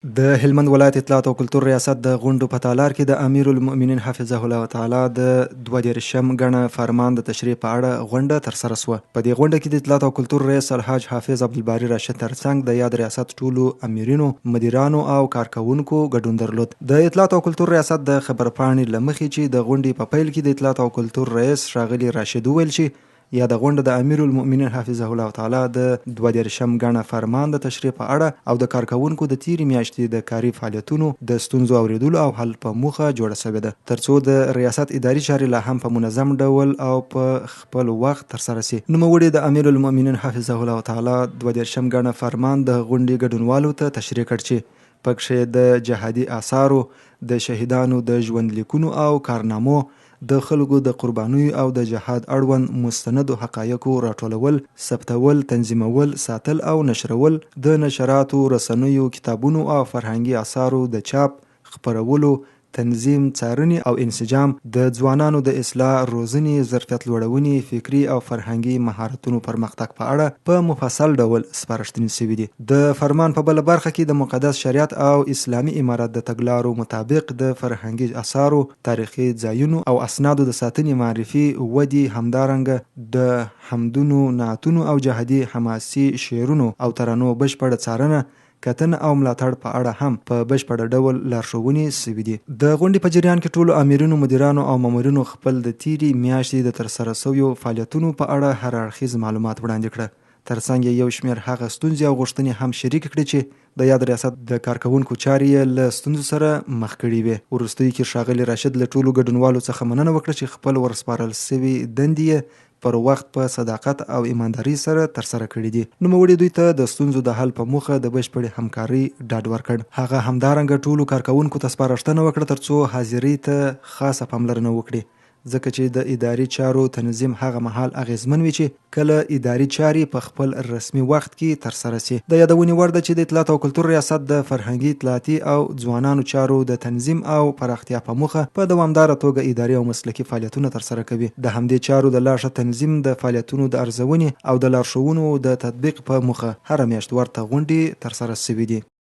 د هلمند ولایت اطلاعات او کلتور ریاست د غونډو په تالار کې د امیر المؤمنین حفظه الله تعالی د 22 غڼه فرمان د تشریح په اړه غونډه ترسره شوه. په دې غونډه کې د اطلاعات او کلتور رئیس الحاج حافظ عبدالباری راشد ترڅنګ د یاد ریاست ټولو امیرینو، مدیرانو او کارکونکو ګډون درلود. د اطلاعات او کلتور ریاست د خبرپاڼې له مخې چې د غونډې په پیل کې د اطلاعات او کلتور رئیس ښاغلي راشد وویل چې یا د غونډه د امیر المؤمنین حفظه الله تعالی د 22 غڼه فرمان د تشریح په اړه او د کارکونکو د تیرې میاشتې د کاري فعالیتونو د ستونزو اوریدلو او حل په موخه جوړه شوې ده، ترڅو د ریاست اداري چارې لا هم په منظم ډول او په خپل وخت ترسره شي. نوموړي د امیر المؤمنین حفظه الله تعالی 22 غڼه فرمان د غونډې ګډونوالو ته تشریح کړ چې پکښې د جهادي آثارو، د شهیدانو د ژوند لیکونو او کارنامو، د خلکو د قربانیو او د جهاد اړوند مستندو حقایقو راټولول، ثبتول، تنظیمول، ساتل او نشرول، د نشراتو، رسنیو، کتابونو او فرهنګي آثارو د چاپ، خپرولو، تنظیم، څارنې او انسجام، د ځوانانو د اصلاح، روزنې، ظرفیت لوړونې، فکري او فرهنګي مهارتونو پرمختګ په اړه په مفصل ډول سپارښتنې شوي دي. د فرمان په بله برخه کې د مقدس شریعت او اسلامي امارت د تګلارو مطابق د فرهنګي آثارو، تاریخي ځایونو او اسنادو د ساتنې معرفي، ودې، همدارنګه د حمدونو، نعتونو او جهادي حماسي شعرونو او ترانو بشپړه څارنه، کتنه او ملاتړ په اړه هم په بشپړ ډول لارښوونې شوي دي. د غونډې په جریان کې ټولو امیرینو، مدیرانو او مامورینو خپل د تیرې میاشتې د ترسره شویو فعالیتونو په اړه هر اړخیز معلومات وړاندې کړه. ترڅنګ یو شمېر هغه ستونزې او غوښتنې هم شریک کړي چې د یاد ریاست د کارکونکو چارې یې له ستونزو سره مخ کړي وي. وروستیو کې ښاغلي راشد له ټولو ګډونوالو څخه مننه وکړه چې خپل ورسپارل شوي دندې یې پر وخت په صداقت او ایمانداري سره ترسره کړي دي. نوموړي دوی ته د ستونزو د حل په موخه د بشپړې همکارۍ ډاډ ورکړ. هغه همدارنګه ټولو کارکونکو ته سپارښتنه وکړه ترڅو حاضرۍ ته خاصه پاملرنه وکړي، ځکه چې د اداري چارو تنظیم هغه مهال اغیزمن وي چې کله اداري چارې په خپل رسمي وخت کې ترسره شي. د یادونې وړ ده چې د اطلاعات او کلتور ریاست د فرهنګي، اطلاعاتي او ځوانانو چارو د تنظیم او پراختیا په موخه په دوامداره توګه اداري او مسلکي فعالیتونه ترسره کوي. د همدې چارو د لا ښه تنظیم، د فعالیتونو د ارزونې او د لارښوونو د تطبیق په موخه هره میاشت ورته غونډې ترسره شوي دي.